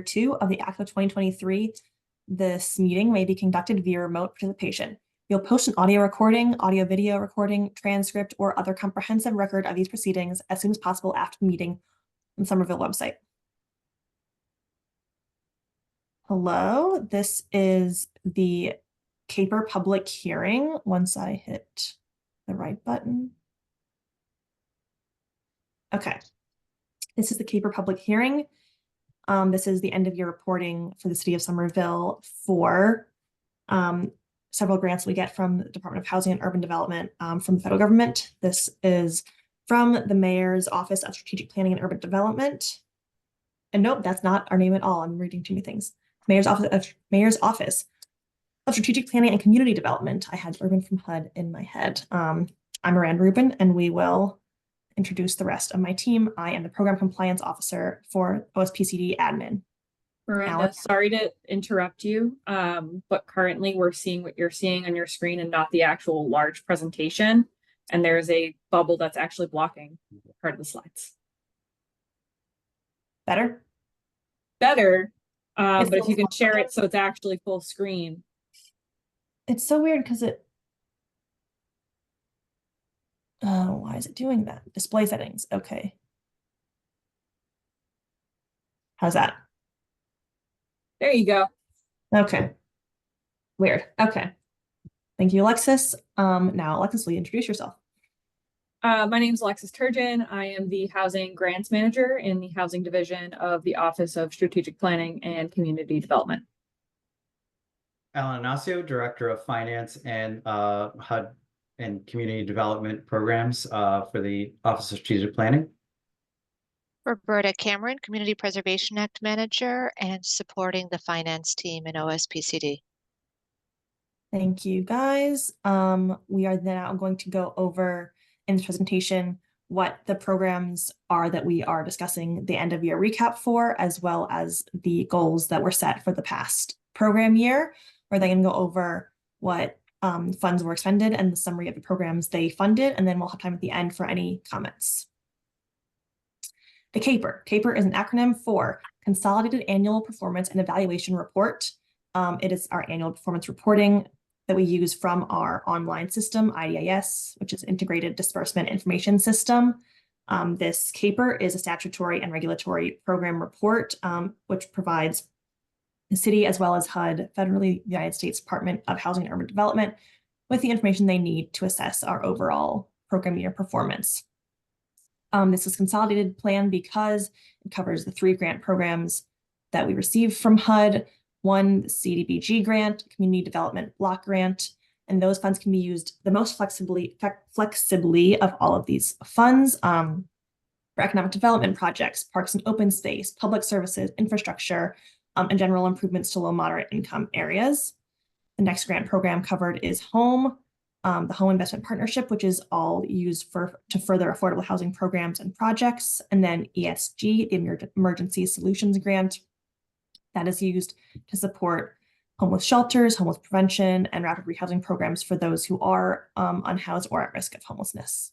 2 of the Act of 2023, this meeting may be conducted via remote participation. You'll post an audio recording, audio-video recording, transcript, or other comprehensive record of these proceedings as soon as possible after the meeting on the Somerville website. Hello, this is the CAPER public hearing. Once I hit the right button. Okay, this is the CAPER public hearing. This is the end of year reporting for the city of Somerville for several grants we get from the Department of Housing and Urban Development from the federal government. This is from the Mayor's Office of Strategic Planning and Urban Development. And nope, that's not our name at all. I'm reading too many things. Mayor's Office of Strategic Planning and Community Development. I had Urban from HUD in my head. I'm Miranda Rubin, and we will introduce the rest of my team. I am the Program Compliance Officer for OSPCD Admin. Miranda, sorry to interrupt you, but currently we're seeing what you're seeing on your screen and not the actual large presentation. And there's a bubble that's actually blocking part of the slides. Better? Better, but if you can share it so it's actually full screen. It's so weird because why is it doing that? Display settings, okay. How's that? There you go. Okay. Weird. Okay. Thank you, Alexis. Now, Alexis, will you introduce yourself? My name is Alexis Turgeon. I am the Housing Grants Manager in the Housing Division of the Office of Strategic Planning and Community Development. Alan Ignacio, Director of Finance and HUD and Community Development Programs for the Office of Strategic Planning. Roberta Cameron, Community Preservation Act Manager and supporting the finance team in OSPCD. Thank you, guys. We are now going to go over in this presentation what the programs are that we are discussing the end of year recap for, as well as the goals that were set for the past program year. We're then going to go over what funds were expended and the summary of the programs they funded, and then we'll have time at the end for any comments. The CAPER. CAPER is an acronym for Consolidated Annual Performance and Evaluation Report. It is our annual performance reporting that we use from our online system, IDIS, which is Integrated Disbursement Information System. This CAPER is a statutory and regulatory program report, which provides the city as well as HUD, federally United States Department of Housing and Urban Development, with the information they need to assess our overall program year performance. This is a consolidated plan because it covers the 3 grant programs that we received from HUD, one the CDBG grant, Community Development Block Grant, and those funds can be used the most flexibly of all of these funds for economic development projects, parks and open space, public services, infrastructure, and general improvements to low moderate income areas. The next grant program covered is HOME, the Home Investment Partnership, which is all used to further affordable housing programs and projects, and then ESG, the Emergency Solutions Grant, that is used to support homeless shelters, homeless prevention, and rapid rehousing programs for those who are unhoused or at risk of homelessness.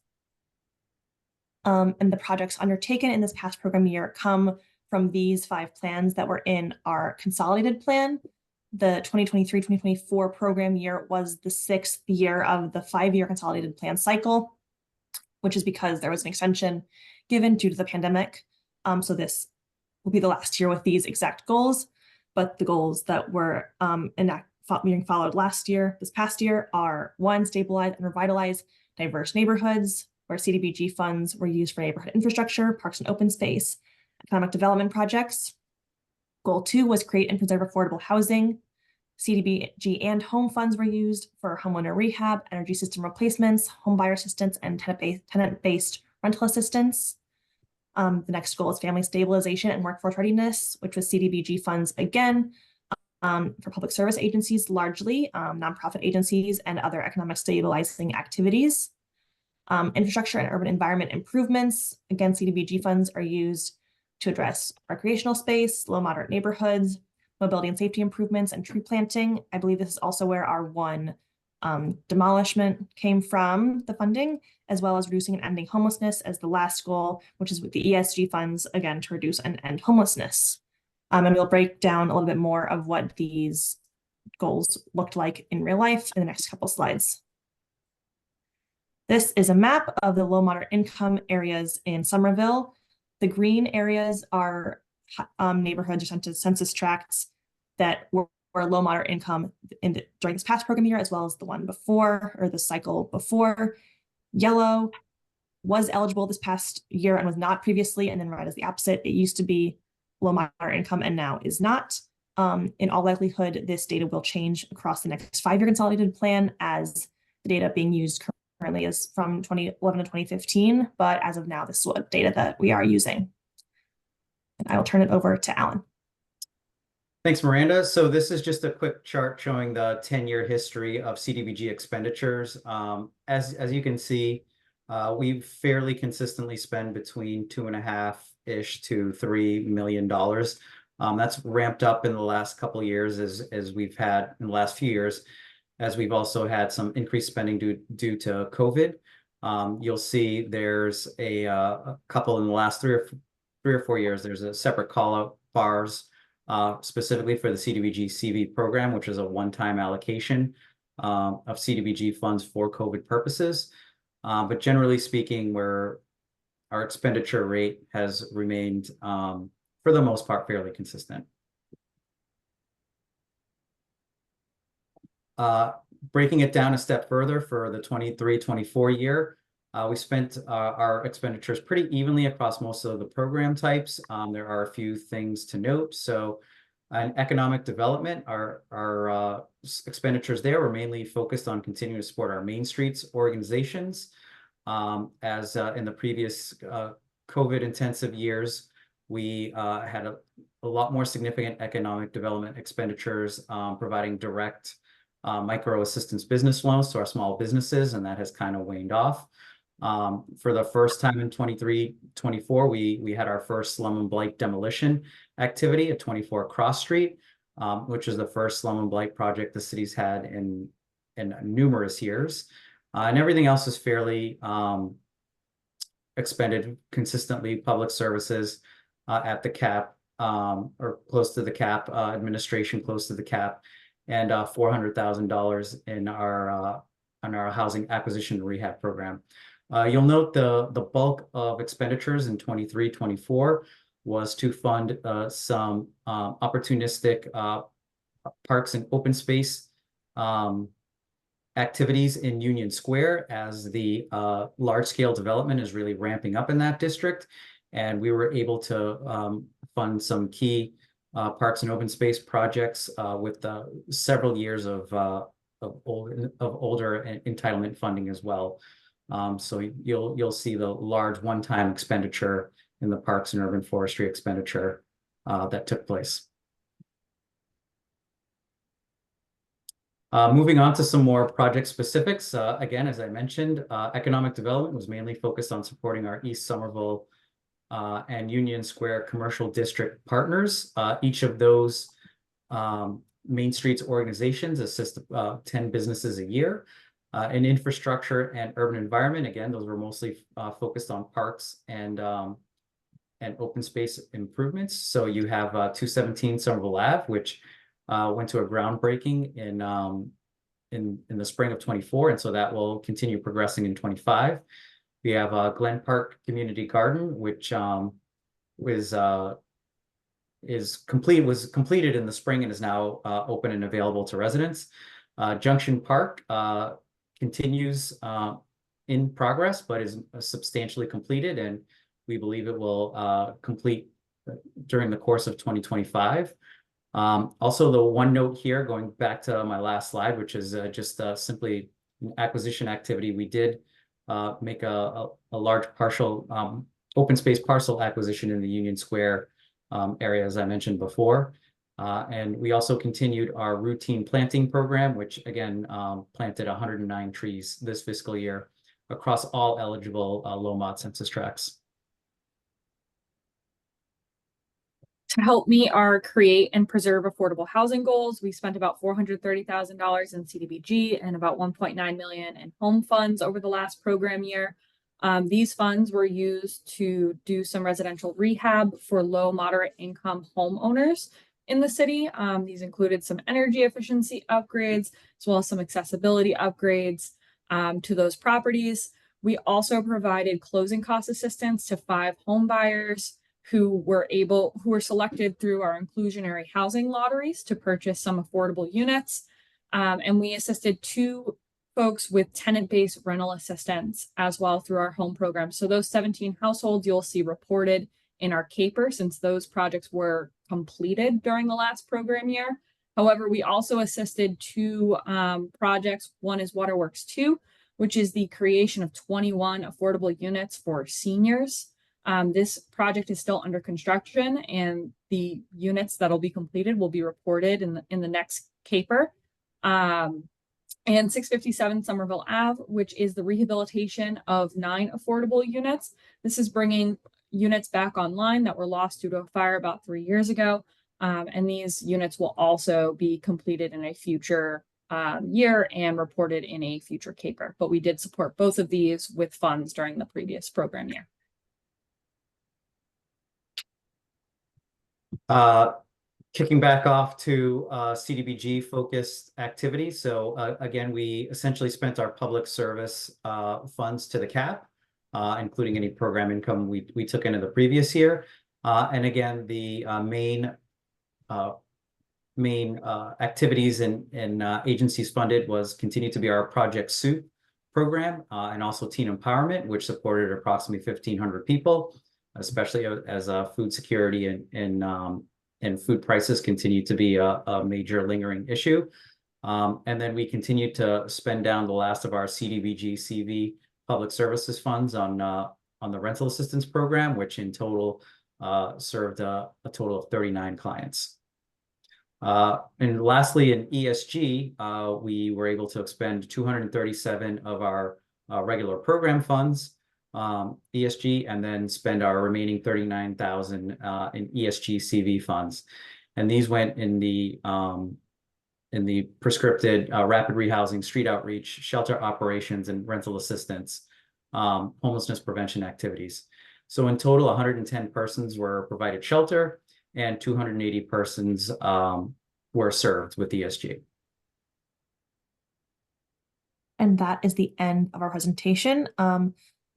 And the projects undertaken in this past program year come from these 5 plans that were in our consolidated plan. The 2023-2024 program year was the 6th year of the 5-year consolidated plan cycle, which is because there was an extension given due to the pandemic. So this will be the last year with these exact goals, but the goals that were being followed this past year are 1, stabilize and revitalize diverse neighborhoods, where CDBG funds were used for neighborhood infrastructure, parks and open space, economic development projects. Goal 2 was create and preserve affordable housing. CDBG and home funds were used for homeowner rehab, energy system replacements, home buyer assistance, and tenant-based rental assistance. The next goal is family stabilization and workforce readiness, which was CDBG funds again for public service agencies, largely nonprofit agencies and other economic stabilizing activities. Infrastructure and urban environment improvements, again, CDBG funds are used to address recreational space, low moderate neighborhoods, mobility and safety improvements, and tree planting. I believe this is also where our one demolishment came from, the funding, as well as reducing and ending homelessness as the last goal, which is with the ESG funds, again, to reduce and end homelessness. And we'll break down a little bit more of what these goals looked like in real life in the next couple slides. This is a map of the low moderate income areas in Somerville. The green areas are neighborhood census tracts that were low moderate income during this past program year, as well as the one before, or the cycle before. Yellow was eligible this past year and was not previously, and then red is the opposite. It used to be low moderate income and now is not. In all likelihood, this data will change across the next 5-year consolidated plan, as the data being used currently is from 2011 to 2015, but as of now, this is what data that we are using. And I will turn it over to Alan. Thanks, Miranda. So this is just a quick chart showing the 10-year history of CDBG expenditures. As you can see, we've fairly consistently spent between $2.5-ish to $3 million. That's ramped up in the last couple of years as we've had in the last few years, as we've also had some increased spending due to COVID. You'll see there's a couple in the last three or four years. There's a separate call out bars specifically for the CDBG CV program, which is a one-time allocation of CDBG funds for COVID purposes. But generally speaking, our expenditure rate has remained, for the most part, fairly consistent. Breaking it down a step further for the 23-24 year, we spent our expenditures pretty evenly across most of the program types. There are a few things to note. So in economic development, our expenditures there were mainly focused on continuing to support our Main Streets organizations. As in the previous COVID intensive years, we had a lot more significant economic development expenditures, providing direct micro assistance business loans to our small businesses, and that has kind of waned off. For the first time in 23-24, we had our first slum and blight demolition activity at 24 Cross Street, which is the first slum and blight project the city's had in numerous years. And everything else is fairly expended consistently. Public services at the cap, or close to the cap, administration close to the cap, and $400,000 in our housing acquisition and rehab program. You'll note the bulk of expenditures in 23-24 was to fund some opportunistic parks and open space activities in Union Square, as the large-scale development is really ramping up in that district. And we were able to fund some key parks and open space projects with several years of older entitlement funding as well. So you'll see the large one-time expenditure in the parks and urban forestry expenditure that took place. Moving on to some more project specifics. Again, as I mentioned, economic development was mainly focused on supporting our East Somerville and Union Square commercial district partners. Each of those Main Streets organizations assist 10 businesses a year. In infrastructure and urban environment, again, those were mostly focused on parks and open space improvements. So you have 217 Somerville Ave, which went to a groundbreaking in the spring of 24, and so that will continue progressing in 25. We have Glen Park Community Garden, which was completed in the spring and is now open and available to residents. Junction Park continues in progress, but is substantially completed, and we believe it will complete during the course of 2025. Also, the one note here, going back to my last slide, which is just simply an acquisition activity, we did make a large partial open space parcel acquisition in the Union Square area, as I mentioned before. And we also continued our routine planting program, which again planted 109 trees this fiscal year across all eligible low mod census tracts. To help meet our create and preserve affordable housing goals, we spent about $430,000 in CDBG and about $1.9 million in home funds over the last program year. These funds were used to do some residential rehab for low, moderate income homeowners in the city. These included some energy efficiency upgrades, as well as some accessibility upgrades to those properties. We also provided closing cost assistance to 5 home buyers who were selected through our inclusionary housing lotteries to purchase some affordable units. And we assisted 2 folks with tenant-based rental assistance as well through our home program. So those 17 households you'll see reported in our CAPER, since those projects were completed during the last program year. However, we also assisted 2 projects. One is Waterworks 2, which is the creation of 21 affordable units for seniors. This project is still under construction, and the units that'll be completed will be reported in the next CAPER. And 657 Somerville Ave, which is the rehabilitation of 9 affordable units. This is bringing units back online that were lost due to a fire about 3 years ago. And these units will also be completed in a future year and reported in a future CAPER. But we did support both of these with funds during the previous program year. Kicking back off to CDBG focused activities. So again, we essentially spent our public service funds to the cap, including any program income we took into the previous year. And again, the main activities and agencies funded was continued to be our Project Soup program and also Teen Empowerment, which supported approximately 1,500 people, especially as food security and food prices continue to be a major lingering issue. And then we continued to spend down the last of our CDBG CV public services funds on the rental assistance program, which in total served a total of 39 clients. And lastly, in ESG, we were able to expend 237 of our regular program funds, ESG, and then spend our remaining 39,000 in ESG CV funds. And these went in the prescripted rapid rehousing, street outreach, shelter operations, and rental assistance, homelessness prevention activities. So in total, 110 persons were provided shelter and 280 persons were served with ESG. And that is the end of our presentation.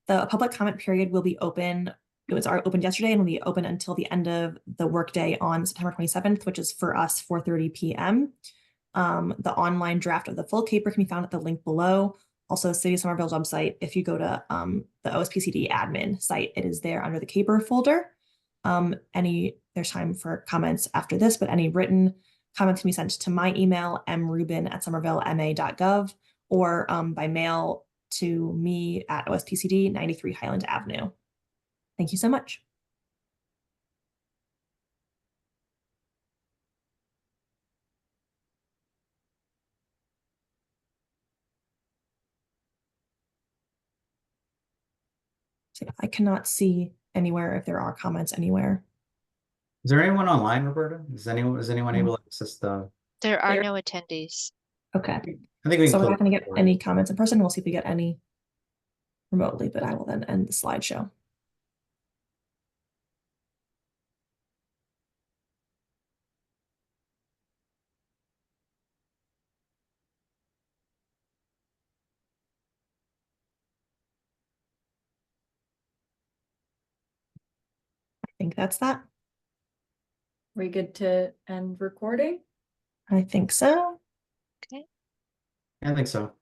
The public comment period will be open. It was opened yesterday and will be open until the end of the workday on September 27th, which is for us 4:30 p.m. The online draft of the full CAPER can be found at the link below. Also, City of Somerville's website, if you go to the OSPCD admin site, it is there under the CAPER folder. There's time for comments after this, but any written comments can be sent to my email, mrubin@somervillema.gov, or by mail to me at OSPCD 93 Highland Avenue. Thank you so much. So I cannot see anywhere if there are comments anywhere. Is there anyone online, Roberta? Is anyone able to access the? There are no attendees. Okay. I think we So can we're not going to get close. any comments in person. We'll see if we get any remotely, but I will then end the slideshow. I think that's that. We good to end recording? I think so. Okay. I think so.